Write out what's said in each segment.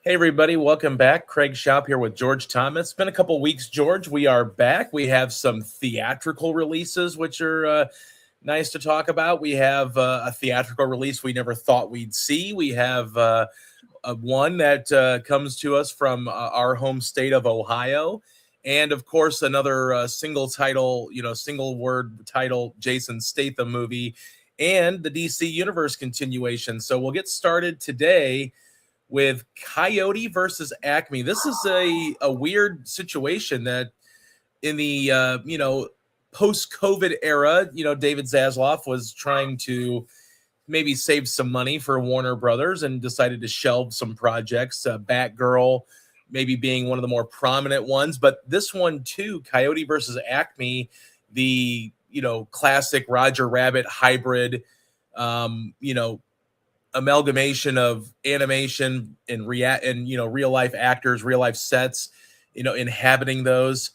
Hey everybody, welcome back. Craig Shoup here with George Thomas. It's been a couple weeks, George. We are back. We have some theatrical releases, which are nice to talk about. We have a theatrical release we never thought we'd see. We have one that comes to us from our home state of Ohio. And of course, another single title, single word title, Jason Statham movie, and the DC Universe continuation. So we'll get started today with Coyote versus Acme. This is a weird situation that in the post-COVID era, David Zaslav was trying to maybe save some money for Warner Brothers and decided to shelve some projects. Batgirl maybe being one of the more prominent ones, but this one too, Coyote versus Acme, the classic Roger Rabbit hybrid, amalgamation of animation and real life actors, real life sets, inhabiting those.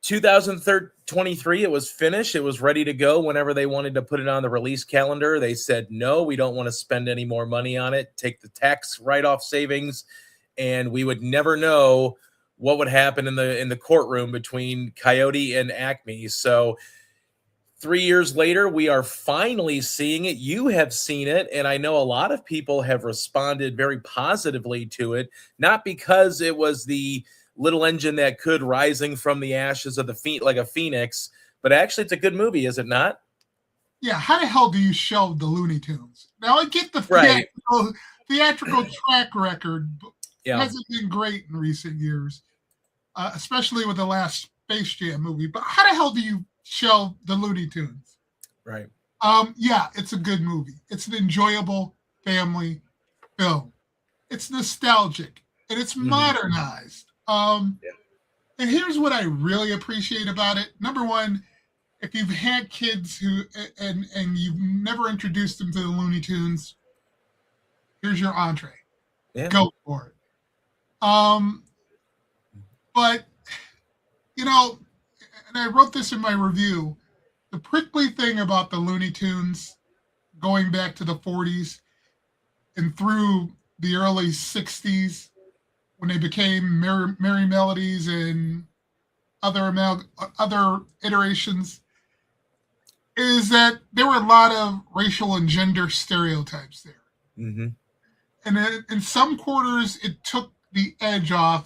2023, it was finished. It was ready to go whenever they wanted to put it on the release calendar. They said, no, we don't want to spend any more money on it. Take the tax write-off savings, and we would never know what would happen in the courtroom between Coyote and Acme. So 3 years later, we are finally seeing it. You have seen it, and I know a lot of people have responded very positively to it, not because it was the little engine that could rising from the ashes of the feet like a phoenix, but actually it's a good movie, is it not? Yeah, how the hell do you shelve the Looney Tunes? Now, I get the theatrical track record. It hasn't been great in recent years, especially with the last Space Jam movie. But how the hell do you shelve the Looney Tunes? Right. Yeah, it's a good movie. It's an enjoyable family film. It's nostalgic and it's modernized. And here's what I really appreciate about it. Number one, if you've had kids who and you've never introduced them to the Looney Tunes, here's your entree. Yeah. Go for it. But and I wrote this in my review, the prickly thing about the Looney Tunes going back to the 40s and through the early 60s when they became Merry Melodies and other iterations is that there were a lot of racial and gender stereotypes there. Mm-hmm. And in some quarters, it took the edge off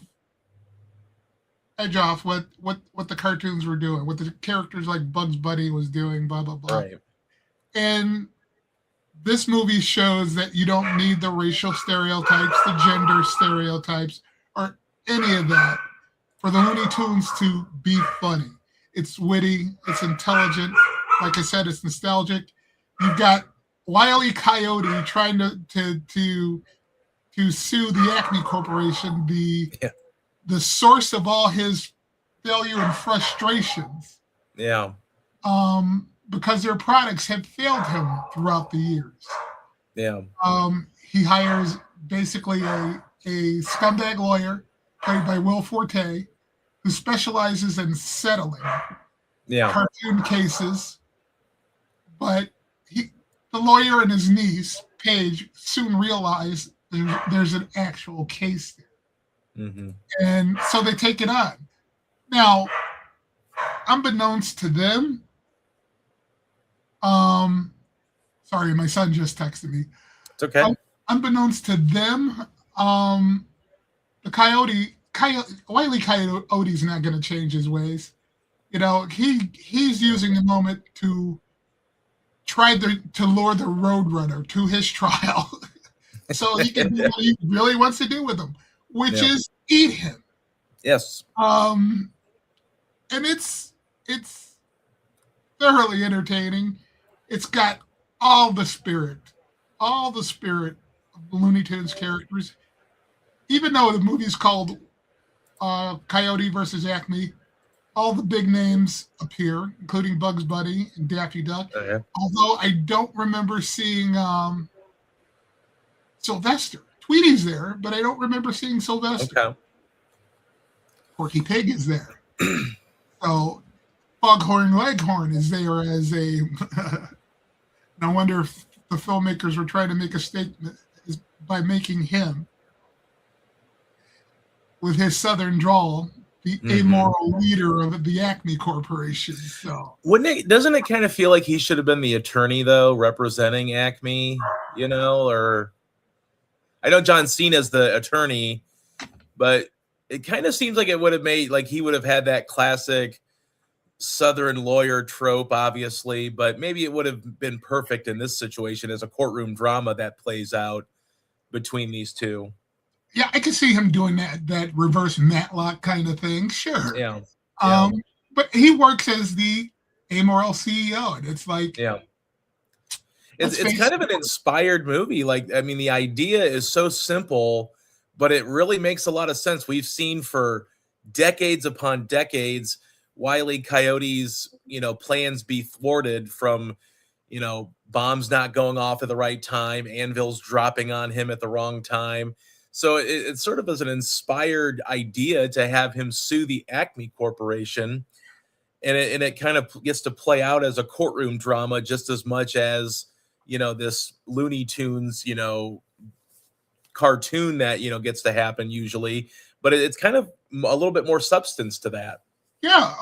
what the cartoons were doing, what the characters like Bugs Bunny was doing, blah, blah, blah. Right. And this movie shows that you don't need the racial stereotypes, the gender stereotypes, or any of that for the Looney Tunes to be funny. It's witty, it's intelligent. Like I said, it's nostalgic. You've got Wile E. Coyote trying to sue the Acme Corporation, the source of all his failure and frustrations. Yeah. Because their products had failed him throughout the years. Yeah. He hires basically a scumbag lawyer played by Will Forte who specializes in settling cartoon cases. But the lawyer and his niece, Paige, soon realize there's an actual case there. Mm-hmm. And so they take it on. Now, unbeknownst to them, sorry, my son just texted me. It's okay. Unbeknownst to them, the Wile E. Coyote's not going to change his ways. He's using the moment to try to lure the Roadrunner to his trial, so he can do what he really wants to do with him, which is eat him. Yes. And it's thoroughly entertaining. It's got all the spirit of the Looney Tunes characters. Even though the movie's called Coyote versus Acme, all the big names appear, including Bugs Bunny and Daffy Duck. Although I don't remember seeing Sylvester. Tweety's there, but I don't remember seeing Sylvester. Okay. Porky Pig is there. So Foghorn Leghorn is there as a... No wonder if the filmmakers were trying to make a statement by making him. with his Southern drawl, the amoral leader of the Acme Corporation. So doesn't it kind of feel like he should have been the attorney though, representing Acme, or I know John Cena's the attorney, but it kind of seems like it would have made like he would have had that classic Southern lawyer trope, obviously, but maybe it would have been perfect in this situation as a courtroom drama that plays out between these two. Yeah, I can see him doing that reverse Matlock kind of thing. Sure. Yeah. But he works as the amoral CEO, and it's like, it's kind of an inspired movie. Like, I mean, the idea is so simple, but it really makes a lot of sense. We've seen for decades upon decades Wile E. Coyote's, plans be thwarted from, bombs not going off at the right time, anvils dropping on him at the wrong time. So it sort of is an inspired idea to have him sue the Acme Corporation, and it kind of gets to play out as a courtroom drama just as much as this Looney Tunes cartoon that gets to happen usually, but it's kind of a little bit more substance to that. Yeah,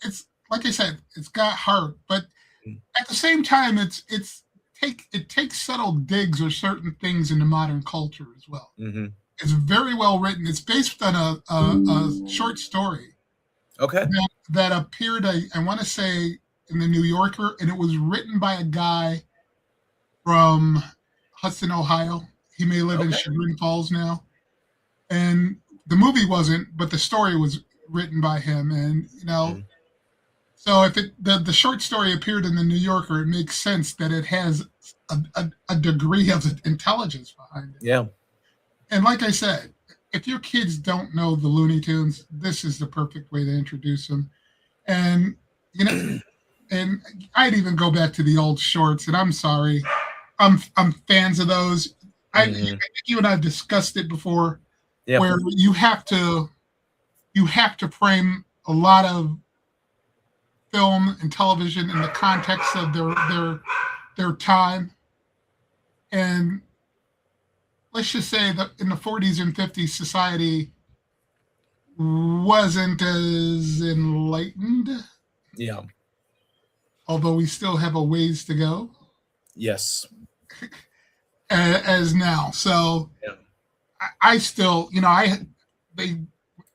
it's like I said, it's got heart, but at the same time, it takes subtle digs or certain things into modern culture as well. It's very well written. It's based on a short story. Okay. That appeared, I want to say, in the New Yorker, and it was written by a guy from Hudson, Ohio. He may live in Chagrin Falls now. And the movie wasn't, but the story was written by him. And, so if the short story appeared in the New Yorker, it makes sense that it has a degree of intelligence behind it. Yeah. And like I said, if your kids don't know the Looney Tunes, this is the perfect way to introduce them. And, and I'd even go back to the old shorts, and I'm sorry. I'm fans of those. I think you and I have discussed it before, where you have to frame a lot of film and television in the context of their time. And let's just say that in the 40s and 50s, society wasn't as enlightened. Yeah. Although we still have a ways to go. Yes. As now. So I still,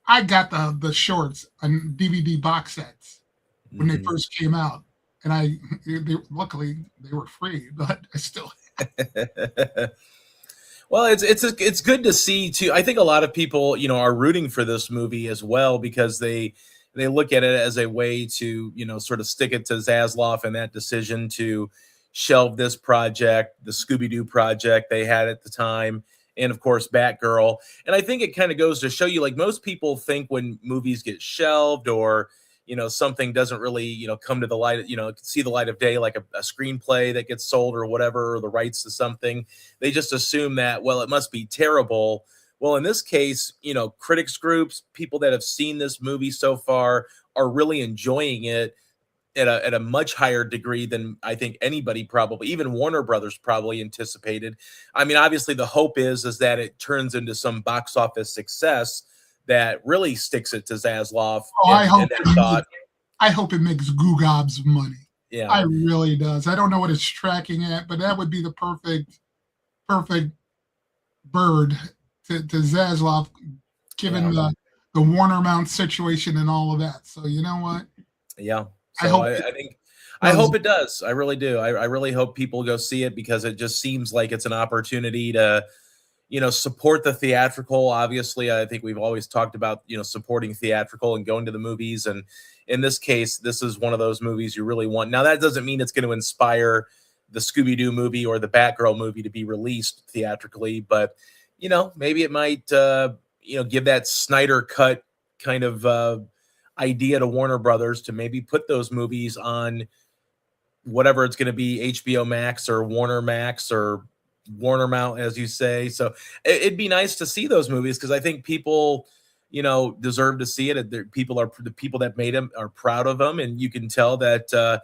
I got the shorts on DVD box sets when they first came out, and luckily they were free, but I still. Well, it's good to see too. I think a lot of people, are rooting for this movie as well because they look at it as a way to, sort of stick it to Zaslav and that decision to shelve this project, the Scooby-Doo project they had at the time, and of course Batgirl. And I think it kind of goes to show you, like, most people think when movies get shelved or something doesn't really come to the light, see the light of day, like a screenplay that gets sold or whatever, or the rights to something, they just assume that, well, it must be terrible. Well, in this case, critics groups, people that have seen this movie so far are really enjoying it at a much higher degree than I think anybody, probably even Warner Brothers, probably anticipated. I mean, obviously the hope is that it turns into some box office success that really sticks it to Zaslav. I hope it makes Googobs money. Yeah, I really does. I don't know what it's tracking at, but that would be the perfect bird to Zaslav, given the Warner Mount situation and all of that. So you know what? Yeah. So I hope it does. I really do. I really hope people go see it because it just seems like it's an opportunity to, support the theatrical. Obviously, I think we've always talked about, supporting theatrical and going to the movies. And in this case, this is one of those movies you really want. Now, that doesn't mean it's going to inspire the Scooby-Doo movie or the Batgirl movie to be released theatrically, but, maybe it might, give that Snyder cut kind of idea to Warner Brothers to maybe put those movies on whatever it's going to be, HBO Max or Warner Max or Warner Mount, as you say. So it'd be nice to see those movies because I think people, deserve to see it. The people that made them are proud of them, and you can tell that,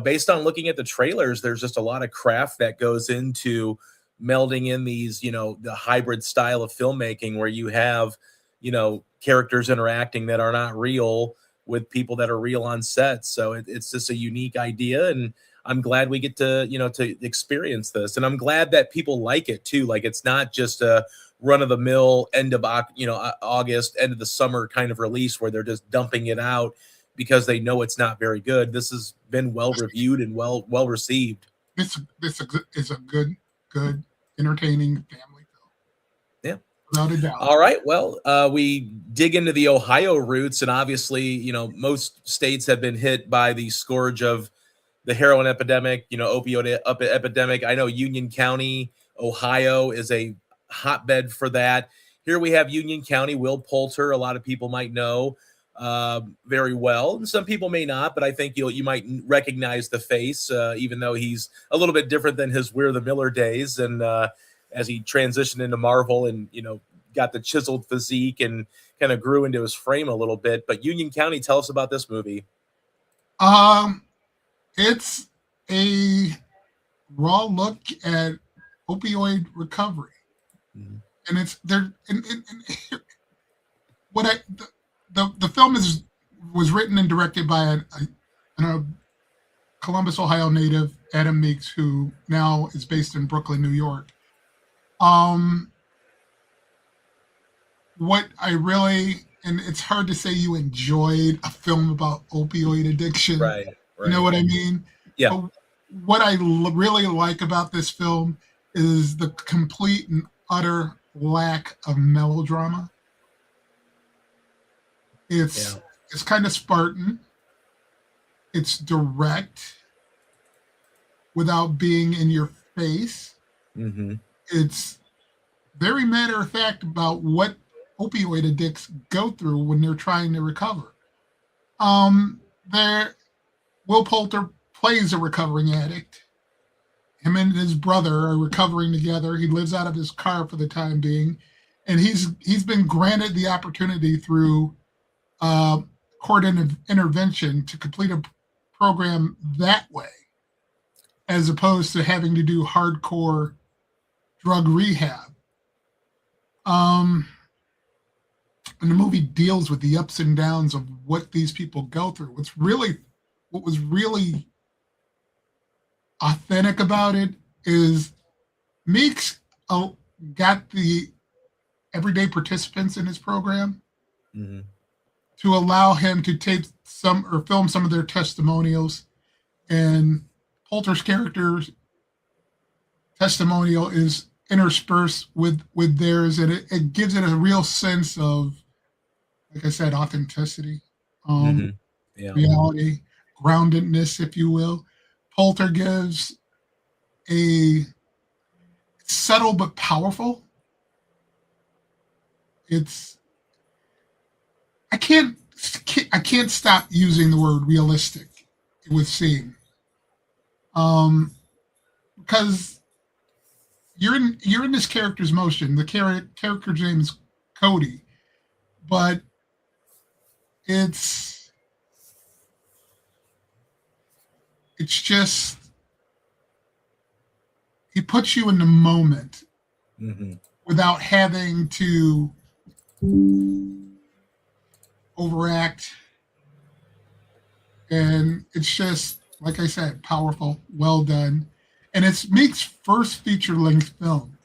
based on looking at the trailers, there's just a lot of craft that goes into melding in these, the hybrid style of filmmaking where you have, characters interacting that are not real with people that are real on set. So it's just a unique idea, and I'm glad we get to, to experience this, and I'm glad that people like it too. Like, it's not just a run of the mill end of, August, end of the summer kind of release where they're just dumping it out because they know it's not very good. This has been well reviewed and well received. This is a good, entertaining family film. Yeah. Without a doubt. All right. Well, we dig into the Ohio roots, and obviously, most states have been hit by the scourge of the heroin epidemic, opioid epidemic. I know Union County, Ohio is a hotbed for that. Here we have Union County, Will Poulter. A lot of people might know very well, and some people may not, but I think you might recognize the face, even though he's a little bit different than his We're the Miller days. And as he transitioned into Marvel and, got the chiseled physique and kind of grew into his frame a little bit. But Union County, tell us about this movie. It's a raw look at opioid recovery. Mm-hmm. And it's there. And the film was written and directed by a Columbus, Ohio native, Adam Meeks, who now is based in Brooklyn, New York. What I really, and it's hard to say you enjoyed a film about opioid addiction. Right. You know what I mean? Yeah. But what I really like about this film is the complete and utter lack of melodrama. It's kind of Spartan. It's direct without being in your face. Mm-hmm. It's very matter of fact about what opioid addicts go through when they're trying to recover. Will Poulter plays a recovering addict. Him and his brother are recovering together. He lives out of his car for the time being, and he's been granted the opportunity through court intervention to complete a program that way, as opposed to having to do hardcore drug rehab. And the movie deals with the ups and downs of what these people go through. What was really authentic about it is Meeks got the everyday participants in his program to allow him to tape some or film some of their testimonials, and Poulter's character's testimonial is interspersed with theirs, and it gives it a real sense of, like I said, authenticity, reality, groundedness, if you will. Poulter gives a subtle but powerful. I can't stop using the word realistic with scene, because you're in this character's motion. The character's name is Cody, but it's just, he puts you in the moment without having to overact, and it's just, like I said, powerful, well done. And it's Meek's first feature-length film,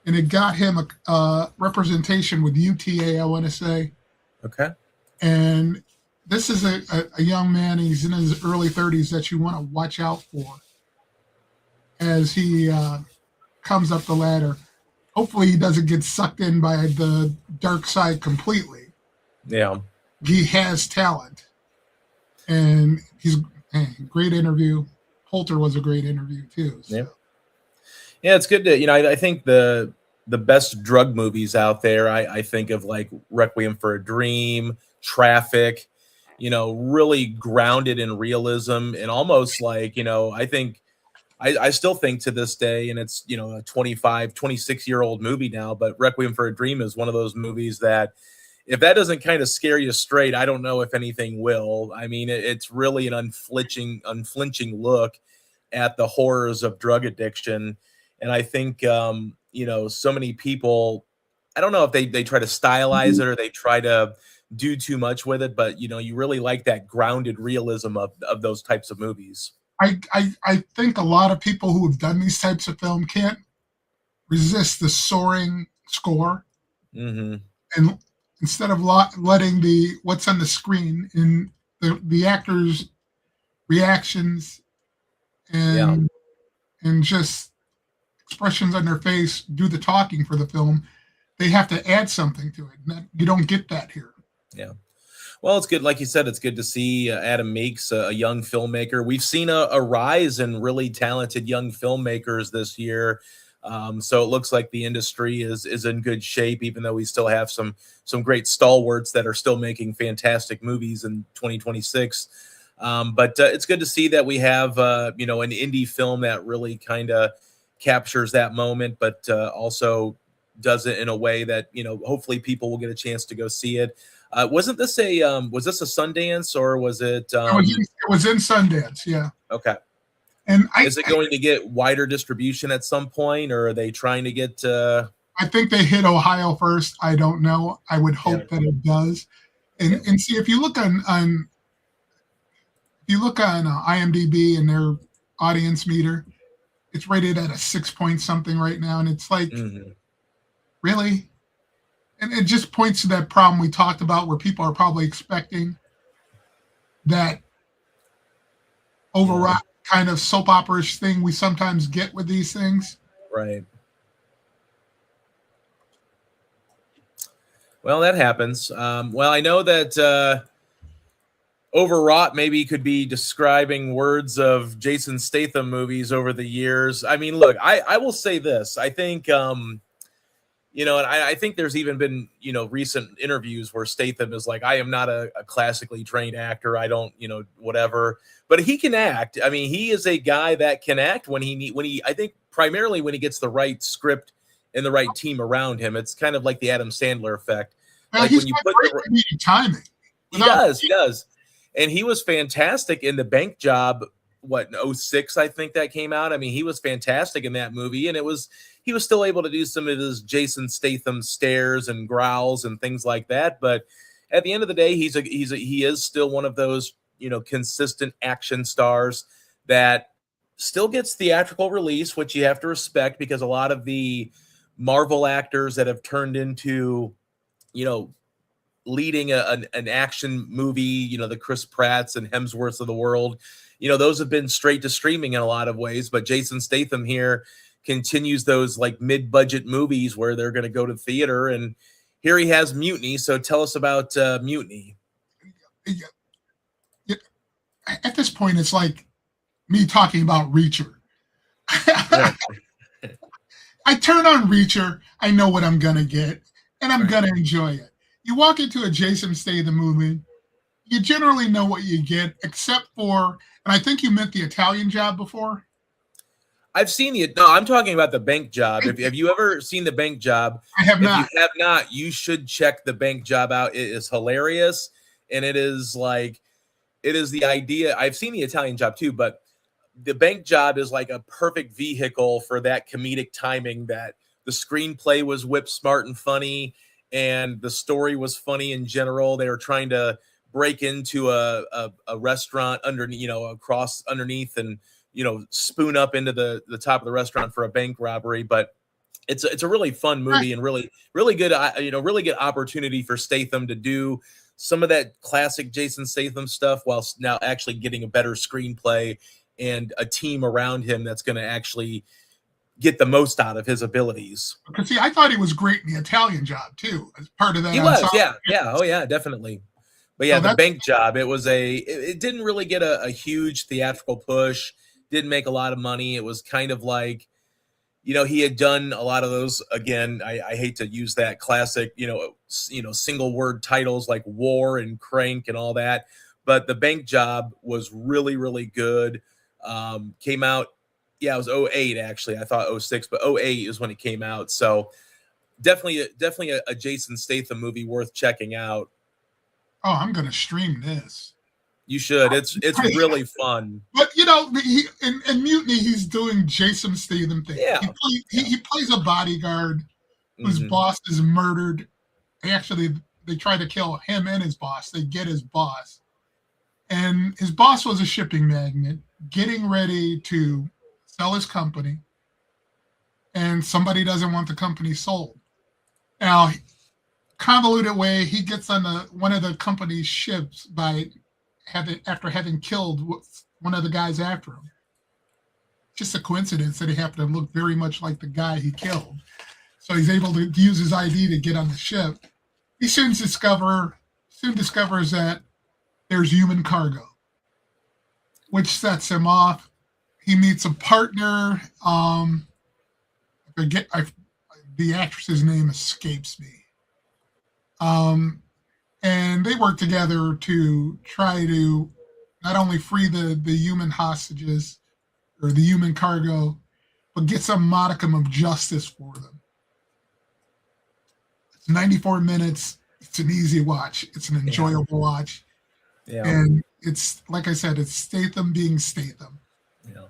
and it got him a representation with UTA, I want to say. Okay. And this is a young man, he's in his early 30s, that you want to watch out for as he comes up the ladder. Hopefully he doesn't get sucked in by the dark side completely. Yeah. He has talent. And he's great interview. Poulter was a great interview too. So. Yeah, it's good to, I think the best drug movies out there, I think of like Requiem for a Dream, Traffic, really grounded in realism, and almost like, I think I still think to this day, and it's, a 25, 26-year-old movie now, but Requiem for a Dream is one of those movies that if that doesn't kind of scare you straight, I don't know if anything will. I mean, it's really an unflinching look at the horrors of drug addiction. And I think, so many people, I don't know if they try to stylize it or they try to do too much with it, but you really like that grounded realism of those types of movies. I think a lot of people who have done these types of film can't resist the soaring score, Mm-hmm. and instead of letting the what's on the screen in the actors' reactions Yeah. and just expressions on their face do the talking for the film, they have to add something to it. And you don't get that here. Yeah. Well, it's good. Like you said, it's good to see Adam Meeks, a young filmmaker. We've seen a rise in really talented young filmmakers this year. So it looks like the industry is in good shape, even though we still have some great stalwarts that are still making fantastic movies in 2026. But it's good to see that we have an indie film that really kind of captures that moment, but also does it in a way that hopefully people will get a chance to go see it. Wasn't this was this a Sundance or was it? It was in Sundance, yeah. Okay. And is it going to get wider distribution at some point, or are they trying to get? I think they hit Ohio first. I don't know. I would hope that it does. And see, if you look on IMDb and their audience meter, it's rated at a 6 point something right now, and it's like, really? And it just points to that problem we talked about, where people are probably expecting that overwrought kind of soap opera-ish thing we sometimes get with these things. Right. Well, that happens. Well, I know that overwrought maybe could be describing words of Jason Statham movies over the years. I mean, look, I will say this. I think, and I think there's even been, recent interviews where Statham is like, I am not a classically trained actor. I don't, whatever, but he can act. I mean, he is a guy that can act when I think primarily when he gets the right script and the right team around him. It's kind of like the Adam Sandler effect. Like he's when you put great timing. He does. And he was fantastic in The Bank Job. What, in 06, I think that came out. I mean, he was fantastic in that movie, and he was still able to do some of his Jason Statham stares and growls and things like that. But at the end of the day, he is still one of those, consistent action stars that still gets theatrical release, which you have to respect, because a lot of the Marvel actors that have turned into, leading an action movie, the Chris Pratts and Hemsworths of the world, those have been straight to streaming in a lot of ways. But Jason Statham here continues those like mid-budget movies where they're going to go to theater, and here he has Mutiny. So tell us about Mutiny. At this point, it's like me talking about Reacher. I turn on Reacher, I know what I'm going to get, and I'm going to enjoy it. You walk into a Jason Statham movie, you generally know what you get, except for, and I think you meant The Italian Job before. I've seen no, I'm talking about The Bank Job. Have you ever seen The Bank Job? I have not. If you have not, you should check The Bank Job out. It is hilarious, and it is the idea. I've seen The Italian Job too, but The Bank Job is like a perfect vehicle for that comedic timing, that the screenplay was whip smart and funny, and the story was funny in general. They were trying to break into a restaurant underneath and spoon up into the top of the restaurant for a bank robbery. But it's a really fun movie, and really good really good opportunity for Statham to do some of that classic Jason Statham stuff while now actually getting a better screenplay and a team around him that's going to actually get the most out of his abilities. Because see, I thought he was great in The Italian Job too, as part of that. He was, yeah, oh yeah, definitely. But yeah, The Bank Job, it didn't really get a huge theatrical push, didn't make a lot of money. It was kind of like, he had done a lot of those. Again, I hate to use that classic, single word titles like War and Crank and all that, but The Bank Job was really, really good. Came out, it was 08 actually. I thought 06, but 08 is when it came out. So definitely a Jason Statham movie worth checking out. Oh, I'm going to stream this. You should. It's really fun. But in Mutiny, he's doing Jason Statham thing. Yeah. He plays a bodyguard whose boss is murdered. They try to kill him and his boss. They get his boss. And his boss was a shipping magnate getting ready to sell his company. And somebody doesn't want the company sold. Now, convoluted way, he gets on one of the company's ships after having killed one of the guys after him. Just a coincidence that he happened to look very much like the guy he killed. So he's able to use his ID to get on the ship. He soon discovers that there's human cargo, which sets him off. He meets a partner. The actress's name escapes me. And they work together to try to not only free the human hostages or the human cargo, but get some modicum of justice for them. It's 94 minutes. It's an easy watch. It's an enjoyable watch. Yeah. And it's, like I said, it's Statham being Statham. Yeah.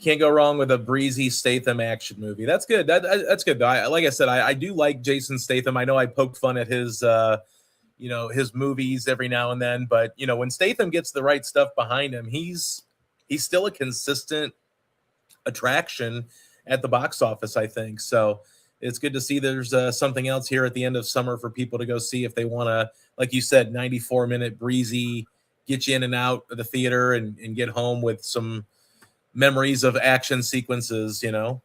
Can't go wrong with a breezy Statham action movie. That's good. That's good. Like I said, I do like Jason Statham. I know I poked fun at his his movies every now and then, but when Statham gets the right stuff behind him, he's still a consistent attraction at the box office, I think. So it's good to see there's something else here at the end of summer for people to go see if they want to, like you said, 94-minute breezy, get you in and out of the theater and get home with some memories of action sequences, You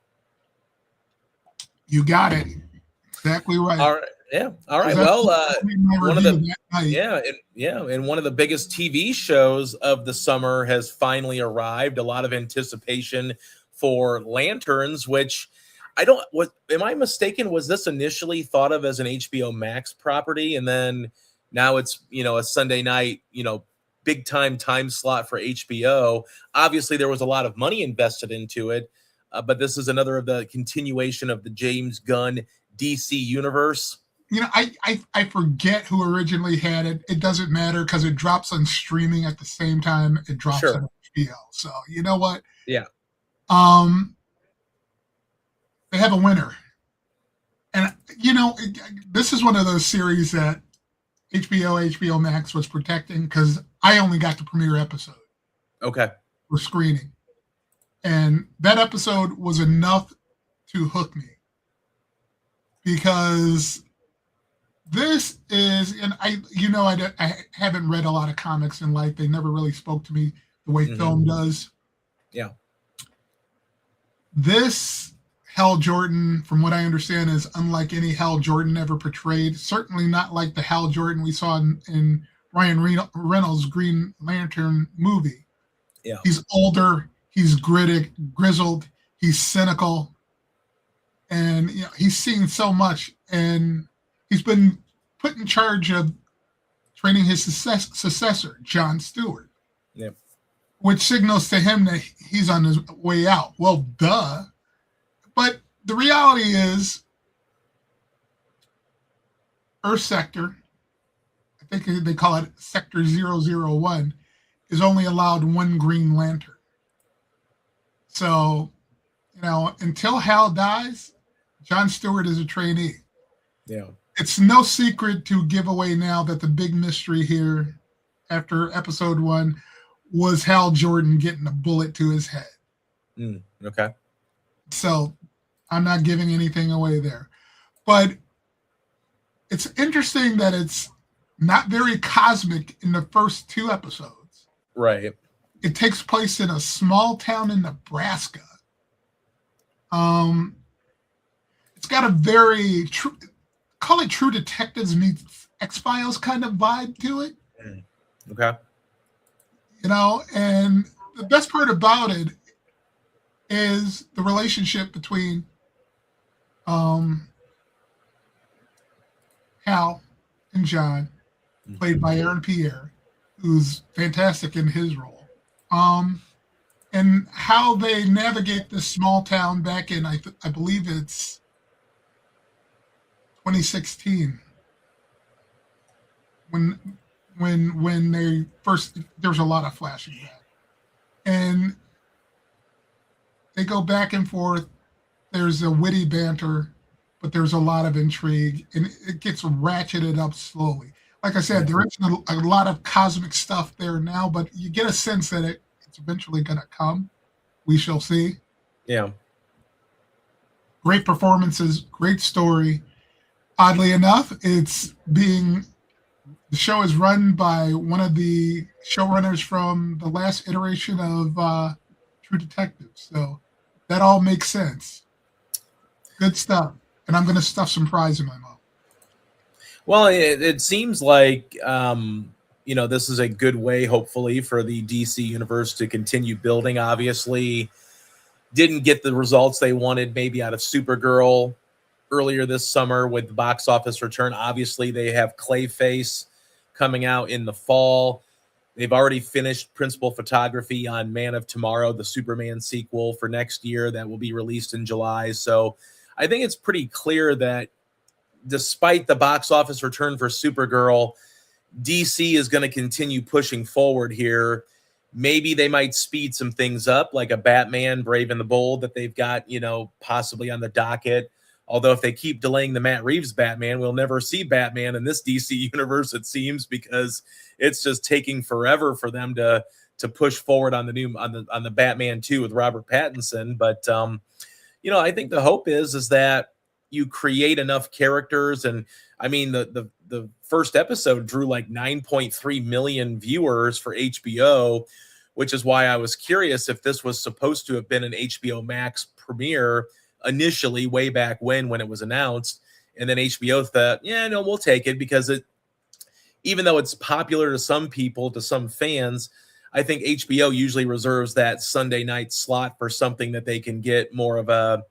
got it. Exactly right. All right. Yeah. All right. Well, one of the biggest TV shows of the summer has finally arrived. A lot of anticipation for Lanterns, which am I mistaken? Was this initially thought of as an HBO Max property, and then now it's a Sunday night big time slot for HBO? Obviously, there was a lot of money invested into it, but this is another of the continuation of the James Gunn DC universe. I forget who originally had it. It doesn't matter because it drops on streaming at the same time it drops on HBO. So you know what? Yeah. They have a winner. And, this is one of those series that HBO Max was protecting because I only got the premiere episode. Okay. For screening. And that episode was enough to hook me. Because this is, and I haven't read a lot of comics in life. They never really spoke to me the way film does. Yeah. This Hal Jordan, from what I understand, is unlike any Hal Jordan ever portrayed. Certainly not like the Hal Jordan we saw in Ryan Reynolds' Green Lantern movie. Yeah. He's older, he's grizzled, he's cynical, and he's seen so much, and he's been put in charge of training his successor, Jon Stewart. Yeah. Which signals to him that he's on his way out. Well, duh. But the reality is, Earth Sector, I think they call it Sector 001, is only allowed one Green Lantern. So, until Hal dies, Jon Stewart is a trainee. Yeah. It's no secret to give away now that the big mystery here after episode 1 was Hal Jordan getting a bullet to his head. Okay. So I'm not giving anything away there. But it's interesting that it's not very cosmic in the first 2 episodes. Right. It takes place in a small town in Nebraska. It's got a very call it True Detectives meets X-Files kind of vibe to it. Okay. And the best part about it is the relationship between Hal and John, played by Aaron Pierre, who's fantastic in his role. And how they navigate this small town back in, I believe it's 2016, when when they first, there's a lot of flashing back, and they go back and forth. There's a witty banter, but there's a lot of intrigue, and it gets ratcheted up slowly. Like I said, there isn't a lot of cosmic stuff there now, but you get a sense that it's eventually going to come. We shall see. Yeah. Great performances, great story. Oddly enough, the show is run by one of the showrunners from the last iteration of True Detective. So that all makes sense. Good stuff. And I'm going to stuff some fries in my mouth. Well, it seems like, this is a good way, hopefully, for the DC universe to continue building. Obviously, didn't get the results they wanted maybe out of Supergirl earlier this summer with the box office return. Obviously, they have Clayface coming out in the fall. They've already finished principal photography on Man of Tomorrow, the Superman sequel for next year that will be released in July. So I think it's pretty clear that despite the box office return for Supergirl, DC is going to continue pushing forward here. Maybe they might speed some things up, like a Batman Brave and the Bold that they've got, possibly on the docket. Although if they keep delaying the Matt Reeves Batman, we'll never see Batman in this DC universe, it seems, because it's just taking forever for them to push forward on the Batman 2 with Robert Pattinson. But I think the hope is that you create enough characters, and I mean the first episode drew like 9.3 million viewers for HBO, which is why I was curious if this was supposed to have been an HBO Max premiere initially, way back when it was announced, and then HBO thought, yeah, no, we'll take it, because even though it's popular to some people, to some fans, I think HBO usually reserves that Sunday night slot for something that they can get more of a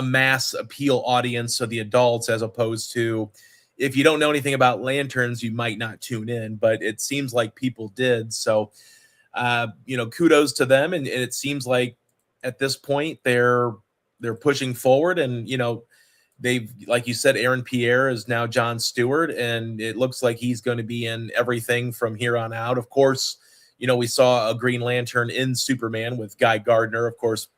mass appeal audience, so the adults, as opposed to, if you don't know anything about Lanterns, you might not tune in, but it seems like people did. So, kudos to them. And it seems like at this point they're pushing forward, and, they've, like you said, Aaron Pierre is now Jon Stewart, and it looks like he's going to be in everything from here on out. Of course, we saw a Green Lantern in Superman with Guy Gardner, of course,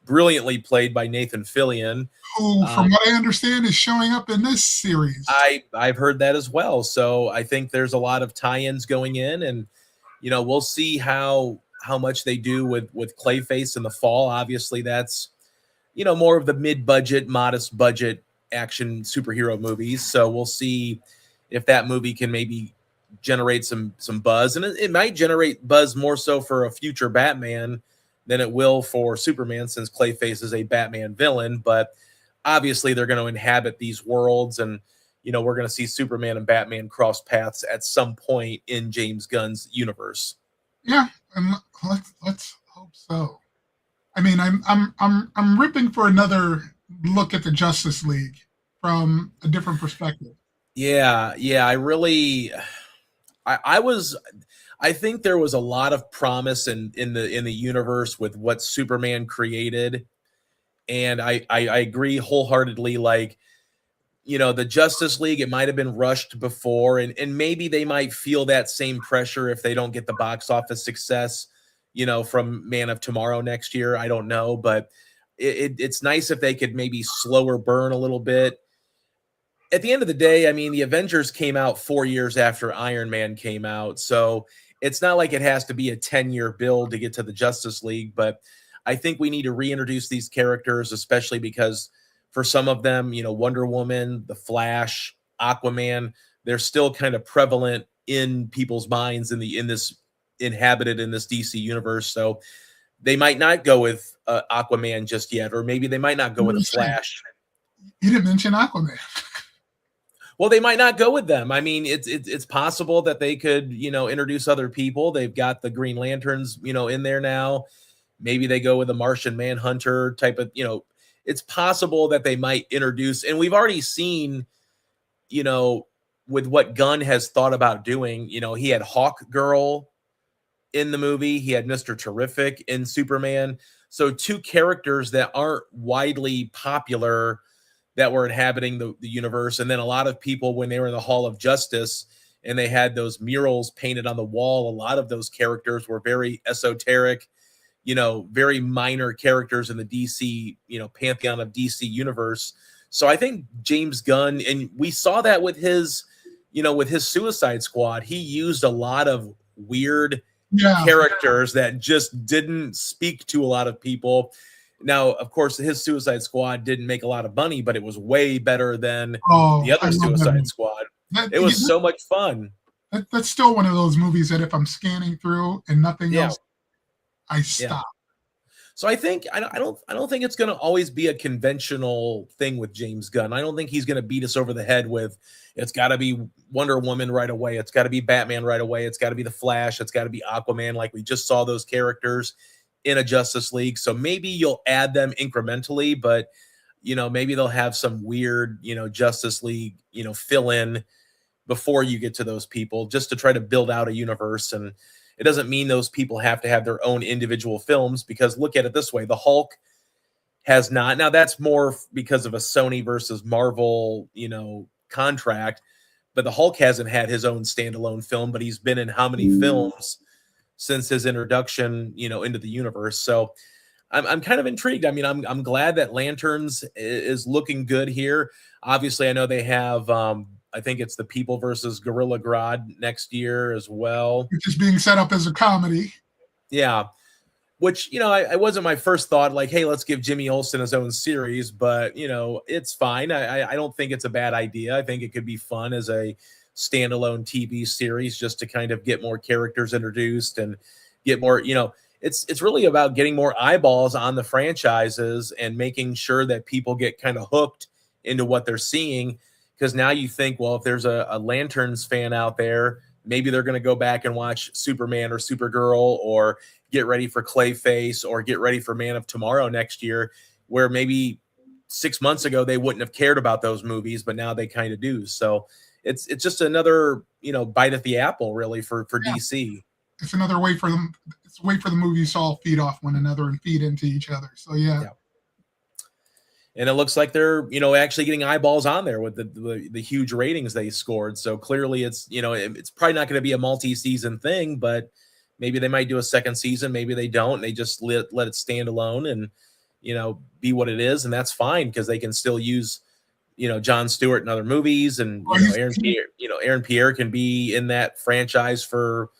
brilliantly played by Nathan Fillion, who, from what I understand, is showing up in this series. I've heard that as well. So I think there's a lot of tie-ins going in, and we'll see how much they do with Clayface in the fall. Obviously, that's more of the mid-budget, modest budget action superhero movies. So we'll see if that movie can maybe generate some buzz, and it might generate buzz more so for a future Batman than it will for Superman, since Clayface is a Batman villain. But obviously they're going to inhabit these worlds, and we're going to see Superman and Batman cross paths at some point in James Gunn's universe. Yeah, and let's hope so. I mean, I'm ripping for another look at the Justice League from a different perspective. Yeah, I think there was a lot of promise in the universe with what Superman created, and I agree wholeheartedly. Like, the Justice League, it might have been rushed before, and maybe they might feel that same pressure if they don't get the box office success, from Man of Tomorrow next year. I don't know, but it's nice if they could maybe slower burn a little bit. At the end of the day, I mean, the Avengers came out 4 years after Iron Man came out, so it's not like it has to be a 10-year build to get to the Justice League. But I think we need to reintroduce these characters, especially because for some of them, Wonder Woman, The Flash, Aquaman, they're still kind of prevalent in people's minds in this DC universe. So they might not go with Aquaman just yet, or maybe they might not go with The Flash. You didn't mention Aquaman. Well, they might not go with them. I mean, it's possible that they could, introduce other people. They've got the Green Lanterns, in there now. Maybe they go with a Martian Manhunter type of, it's possible that they might introduce, and we've already seen, with what Gunn has thought about doing, he had Hawk Girl in the movie. He had Mr. Terrific in Superman. So two characters that aren't widely popular that were inhabiting the universe. And then a lot of people, when they were in the Hall of Justice, and they had those murals painted on the wall. A lot of those characters were very esoteric, very minor characters in the DC, pantheon of DC universe. So I think James Gunn, and we saw that with his, with his Suicide Squad, he used a lot of weird characters that just didn't speak to a lot of people. Now, of course, his Suicide Squad didn't make a lot of money, but it was way better than the other Suicide Squad. It was so much fun. That's still one of those movies that if I'm scanning through and nothing else, I stop. Yeah. So I think I don't think it's going to always be a conventional thing with James Gunn. I don't think he's going to beat us over the head with it's got to be Wonder Woman right away, it's got to be Batman right away, it's got to be the Flash, it's got to be Aquaman, like we just saw those characters in a Justice League. So maybe you'll add them incrementally, but maybe they'll have some weird, Justice League, fill in before you get to those people, just to try to build out a universe. And it doesn't mean those people have to have their own individual films, because look at it this way. The Hulk has not. Now that's more because of a Sony versus Marvel, contract, but the Hulk hasn't had his own standalone film, but he's been in how many films since his introduction, into the universe. So I'm kind of intrigued. I mean, I'm glad that Lanterns is looking good here. Obviously, I know they have, I think it's The People versus Gorilla Grodd next year as well, which is being set up as a comedy. Yeah, which I wasn't my first thought, like, hey, let's give Jimmy Olsen his own series, but it's fine. I don't think it's a bad idea. I think it could be fun as a standalone TV series, just to kind of get more characters introduced and get more. It's really about getting more eyeballs on the franchises and making sure that people get kind of hooked into what they're seeing. Because now you think, well, if there's a Lanterns fan out there, maybe they're going to go back and watch Superman or Supergirl, or get ready for Clayface, or get ready for Man of Tomorrow next year, where maybe 6 months ago they wouldn't have cared about those movies, but now they kind of do. So it's just another bite at the apple, really, for DC. It's another way for them. It's a way for the movies to all feed off one another and feed into each other. So yeah. And it looks like they're, actually getting eyeballs on there with the huge ratings they scored. So clearly it's, it's probably not going to be a multi-season thing, but maybe they might do a second season. Maybe they don't. They just let it stand alone and, be what it is. And that's fine, because they can still use, Jon Stewart in other movies. And, Aaron Pierre can be in that franchise for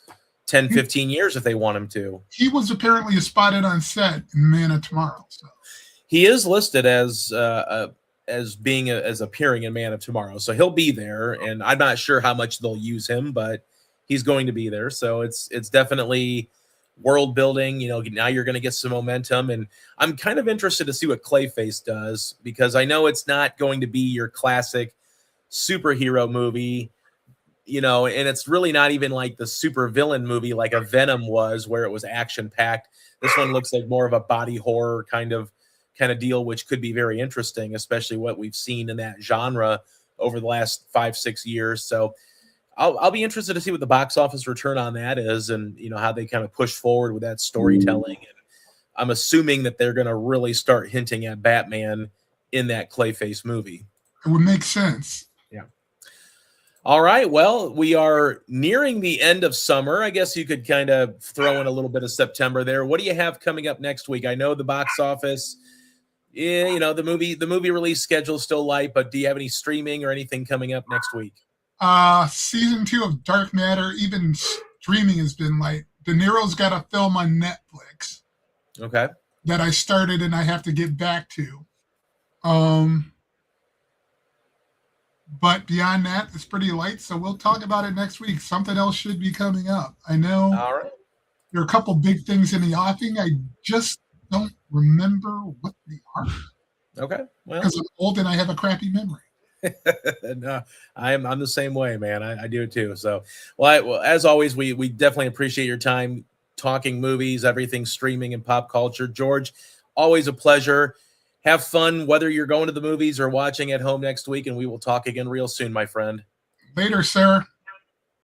10, 15 years if they want him to. He was apparently spotted on set in Man of Tomorrow. So. He is listed as appearing in Man of Tomorrow, so he'll be there. And I'm not sure how much they'll use him, but he's going to be there. So it's definitely world building. Now you're going to get some momentum, and I'm kind of interested to see what Clayface does, because I know it's not going to be your classic superhero movie, and it's really not even like the super villain movie like a Venom was, where it was action packed. This one looks like more of a body horror kind of deal, which could be very interesting, especially what we've seen in that genre over the last 5-6 years. So I'll be interested to see what the box office return on that is, and how they kind of push forward with that storytelling. And I'm assuming that they're going to really start hinting at Batman in that Clayface movie. It would make sense. Yeah. All right. Well, we are nearing the end of summer. I guess you could kind of throw in a little bit of September there. What do you have coming up next week? I know the box office, the movie release schedule is still light, but do you have any streaming or anything coming up next week? Season 2 of Dark Matter, even streaming has been light. De Niro's got a film on Netflix. Okay. That I started and I have to get back to. But beyond that, it's pretty light, so we'll talk about it next week. Something else should be coming up. I know. All right. There are a couple big things in the offing. I just don't remember what they are. Okay. Well, because I'm old and I have a crappy memory. No, I'm the same way, man. I do too. So, well, as always, we definitely appreciate your time talking movies, everything streaming and pop culture. George, always a pleasure. Have fun, whether you're going to the movies or watching at home next week, and we will talk again real soon, my friend. Later, sir.